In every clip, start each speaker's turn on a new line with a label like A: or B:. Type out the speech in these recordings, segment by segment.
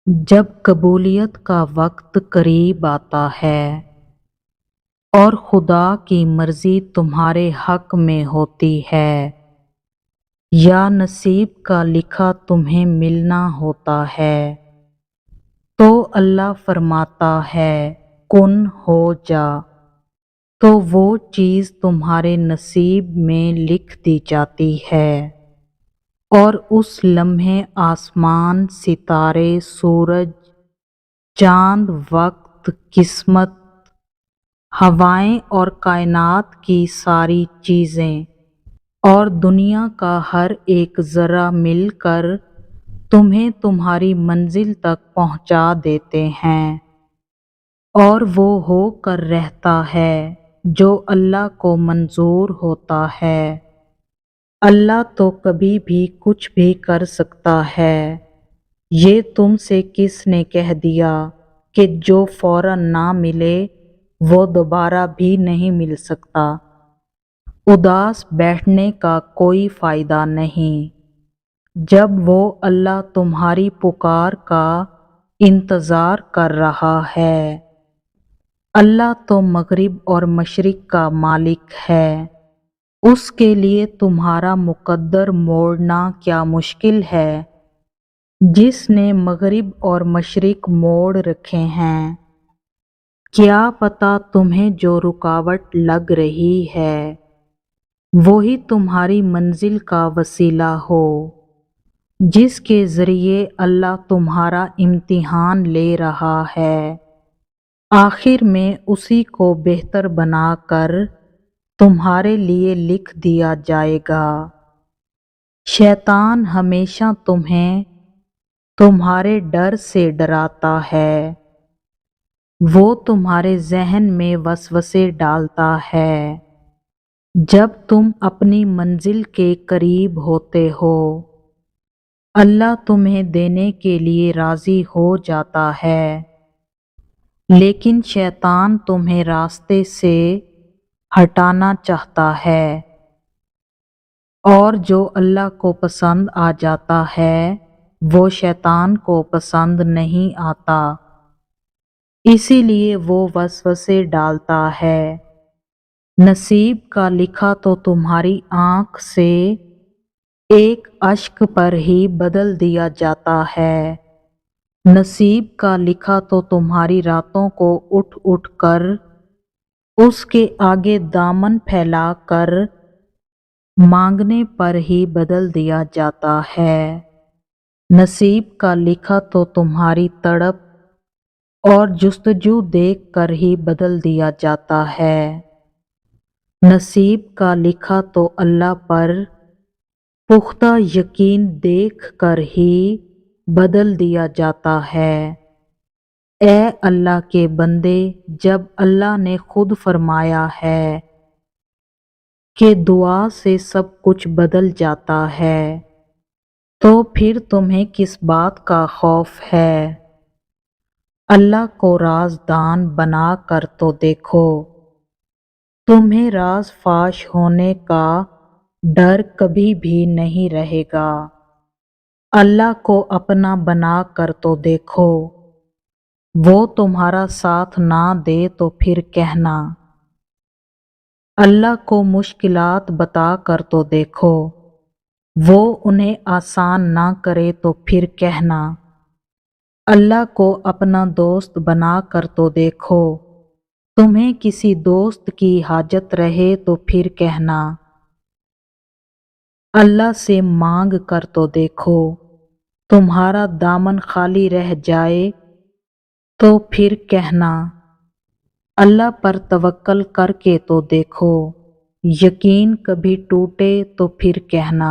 A: جب قبولیت کا وقت قریب آتا ہے اور خدا کی مرضی تمہارے حق میں ہوتی ہے یا نصیب کا لکھا تمہیں ملنا ہوتا ہے تو اللہ فرماتا ہے کن ہو جا، تو وہ چیز تمہارے نصیب میں لکھ دی جاتی ہے، اور اس لمحے آسمان، ستارے، سورج، چاند، وقت، قسمت، ہوائیں اور کائنات کی ساری چیزیں اور دنیا کا ہر ایک ذرہ مل کر تمہیں تمہاری منزل تک پہنچا دیتے ہیں، اور وہ ہو کر رہتا ہے جو اللہ کو منظور ہوتا ہے۔ اللہ تو کبھی بھی کچھ بھی کر سکتا ہے۔ یہ تم سے کس نے کہہ دیا کہ جو فوراً نہ ملے وہ دوبارہ بھی نہیں مل سکتا؟ اداس بیٹھنے کا کوئی فائدہ نہیں جب وہ اللہ تمہاری پکار کا انتظار کر رہا ہے۔ اللہ تو مغرب اور مشرق کا مالک ہے، اس کے لیے تمہارا مقدر موڑنا کیا مشکل ہے؟ جس نے مغرب اور مشرق موڑ رکھے ہیں، کیا پتہ تمہیں جو رکاوٹ لگ رہی ہے وہی تمہاری منزل کا وسیلہ ہو، جس کے ذریعے اللہ تمہارا امتحان لے رہا ہے۔ آخر میں اسی کو بہتر بنا کر تمہارے لیے لکھ دیا جائے گا۔ شیطان ہمیشہ تمہیں تمہارے ڈر سے ڈراتا ہے، وہ تمہارے ذہن میں وسوسے ڈالتا ہے جب تم اپنی منزل کے قریب ہوتے ہو۔ اللہ تمہیں دینے کے لیے راضی ہو جاتا ہے، لیکن شیطان تمہیں راستے سے ہٹانا چاہتا ہے، اور جو اللہ کو پسند آ جاتا ہے وہ شیطان کو پسند نہیں آتا، اسی لیے وہ وسوسے ڈالتا ہے۔ نصیب کا لکھا تو تمہاری آنکھ سے ایک اشک پر ہی بدل دیا جاتا ہے، نصیب کا لکھا تو تمہاری راتوں کو اٹھ اٹھ کر اس کے آگے دامن پھیلا کر مانگنے پر ہی بدل دیا جاتا ہے، نصیب کا لکھا تو تمہاری تڑپ اور جستجو دیکھ کر ہی بدل دیا جاتا ہے، نصیب کا لکھا تو اللہ پر پختہ یقین دیکھ کر ہی بدل دیا جاتا ہے۔ اے اللہ کے بندے، جب اللہ نے خود فرمایا ہے کہ دعا سے سب کچھ بدل جاتا ہے، تو پھر تمہیں کس بات کا خوف ہے؟ اللہ کو رازدان بنا کر تو دیکھو، تمہیں راز فاش ہونے کا ڈر کبھی بھی نہیں رہے گا۔ اللہ کو اپنا بنا کر تو دیکھو، وہ تمہارا ساتھ نہ دے تو پھر کہنا۔ اللہ کو مشکلات بتا کر تو دیکھو، وہ انہیں آسان نہ کرے تو پھر کہنا۔ اللہ کو اپنا دوست بنا کر تو دیکھو، تمہیں کسی دوست کی حاجت رہے تو پھر کہنا۔ اللہ سے مانگ کر تو دیکھو، تمہارا دامن خالی رہ جائے تو پھر کہنا۔ اللہ پر توکل کر کے تو دیکھو، یقین کبھی ٹوٹے تو پھر کہنا۔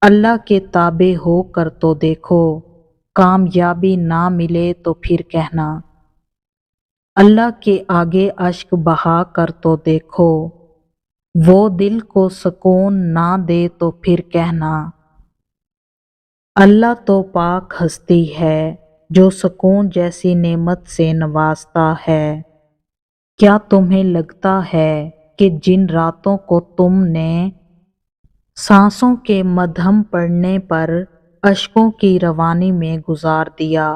A: اللہ کے تابع ہو کر تو دیکھو، کامیابی نہ ملے تو پھر کہنا۔ اللہ کے آگے اشک بہا کر تو دیکھو، وہ دل کو سکون نہ دے تو پھر کہنا۔ اللہ تو پاک ہستی ہے جو سکون جیسی نعمت سے نوازتا ہے۔ کیا تمہیں لگتا ہے کہ جن راتوں کو تم نے سانسوں کے مدھم پڑنے پر اشکوں کی روانی میں گزار دیا۔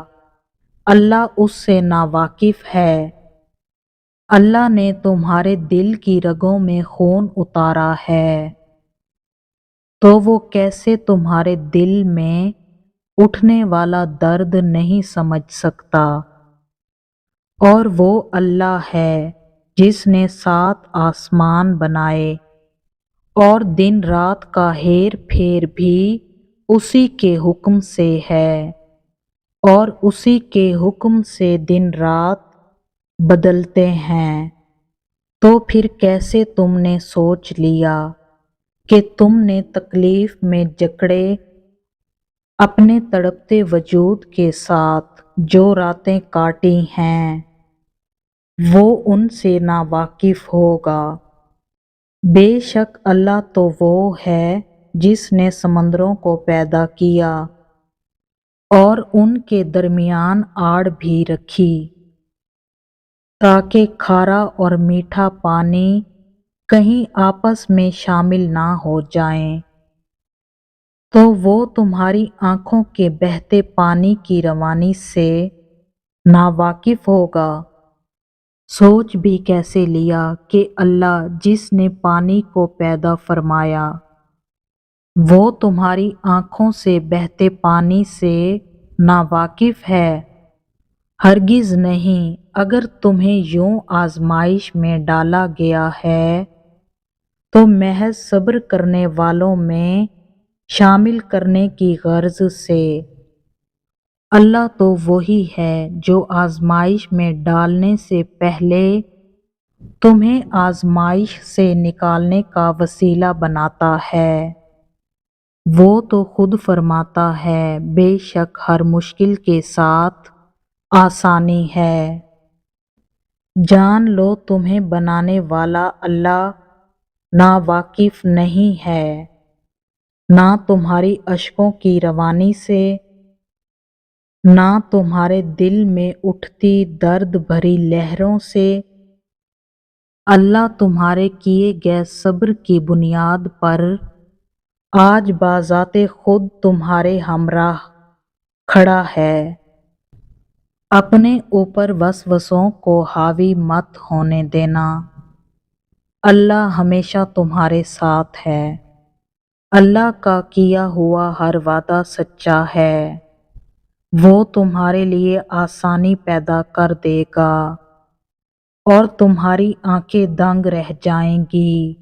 A: اللہ اس سے ناواقف ہے۔ اللہ نے تمہارے دل کی رگوں میں خون اتارا ہے، تو وہ کیسے تمہارے دل میں اٹھنے والا درد نہیں سمجھ سکتا؟ اور وہ اللہ ہے جس نے 7 آسمان بنائے اور دن رات کا ہیر پھیر بھی اسی کے حکم سے ہے، اور اسی کے حکم سے دن رات بدلتے ہیں۔ تو پھر کیسے تم نے سوچ لیا کہ تم نے تکلیف میں جکڑے اپنے تڑپتے وجود کے ساتھ جو راتیں کاٹی ہیں وہ ان سے ناواقف ہوگا؟ بے شک اللہ تو وہ ہے جس نے سمندروں کو پیدا کیا اور ان کے درمیان آڑ بھی رکھی تاکہ کھارا اور میٹھا پانی کہیں آپس میں شامل نہ ہو جائیں، تو وہ تمہاری آنکھوں کے بہتے پانی کی روانی سے ناواقف ہوگا؟ سوچ بھی کیسے لیا کہ اللہ جس نے پانی کو پیدا فرمایا وہ تمہاری آنکھوں سے بہتے پانی سے ناواقف ہے؟ ہرگز نہیں۔ اگر تمہیں یوں آزمائش میں ڈالا گیا ہے تو محض صبر کرنے والوں میں شامل کرنے کی غرض سے۔ اللہ تو وہی ہے جو آزمائش میں ڈالنے سے پہلے تمہیں آزمائش سے نکالنے کا وسیلہ بناتا ہے۔ وہ تو خود فرماتا ہے بے شک ہر مشکل کے ساتھ آسانی ہے۔ جان لو تمہیں بنانے والا اللہ ناواقف نہیں ہے، نہ تمہاری اشکوں کی روانی سے، نہ تمہارے دل میں اٹھتی درد بھری لہروں سے۔ اللہ تمہارے کیے گئے صبر کی بنیاد پر آج بذات خود تمہارے ہمراہ کھڑا ہے۔ اپنے اوپر وسوسوں کو حاوی مت ہونے دینا، اللہ ہمیشہ تمہارے ساتھ ہے۔ اللہ کا کیا ہوا ہر وعدہ سچا ہے، وہ تمہارے لیے آسانی پیدا کر دے گا اور تمہاری آنکھیں دنگ رہ جائیں گی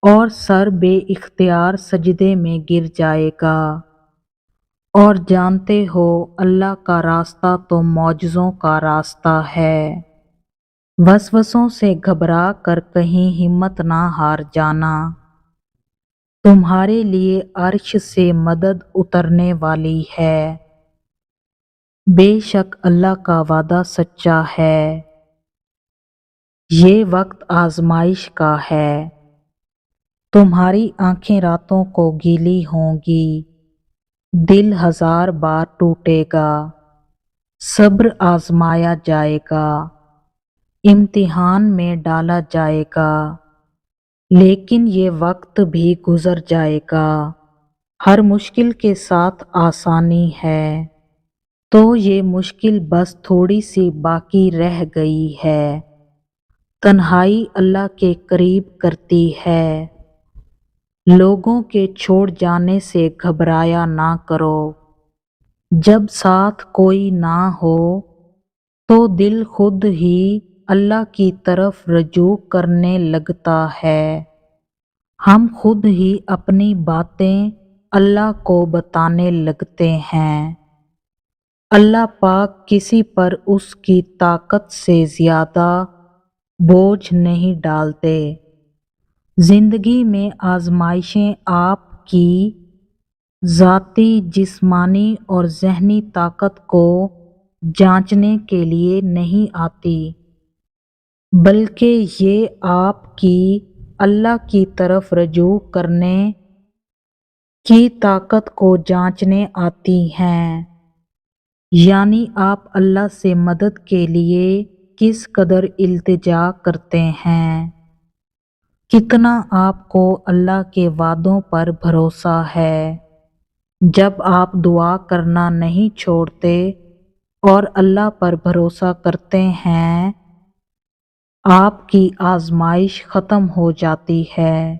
A: اور سر بے اختیار سجدے میں گر جائے گا۔ اور جانتے ہو اللہ کا راستہ تو معجزوں کا راستہ ہے۔ وسوسوں سے گھبرا کر کہیں ہمت نہ ہار جانا، تمہارے لیے عرش سے مدد اترنے والی ہے۔ بے شک اللہ کا وعدہ سچا ہے۔ یہ وقت آزمائش کا ہے، تمہاری آنکھیں راتوں کو گیلی ہوں گی، دل 1000 بار ٹوٹے گا، صبر آزمایا جائے گا، امتحان میں ڈالا جائے گا، لیکن یہ وقت بھی گزر جائے گا۔ ہر مشکل کے ساتھ آسانی ہے، تو یہ مشکل بس تھوڑی سی باقی رہ گئی ہے۔ تنہائی اللہ کے قریب کرتی ہے۔ لوگوں کے چھوڑ جانے سے گھبرایا نہ کرو۔ جب ساتھ کوئی نہ ہو تو دل خود ہی اللہ کی طرف رجوع کرنے لگتا ہے۔ ہم خود ہی اپنی باتیں اللہ کو بتانے لگتے ہیں۔ اللہ پاک کسی پر اس کی طاقت سے زیادہ بوجھ نہیں ڈالتے۔ زندگی میں آزمائشیں آپ کی ذاتی، جسمانی اور ذہنی طاقت کو جانچنے کے لیے نہیں آتی، بلکہ یہ آپ کی اللہ کی طرف رجوع کرنے کی طاقت کو جانچنے آتی ہیں، یعنی آپ اللہ سے مدد کے لیے کس قدر التجا کرتے ہیں، کتنا آپ کو اللہ کے وعدوں پر بھروسہ ہے۔ جب آپ دعا کرنا نہیں چھوڑتے اور اللہ پر بھروسہ کرتے ہیں، آپ کی آزمائش ختم ہو جاتی ہے۔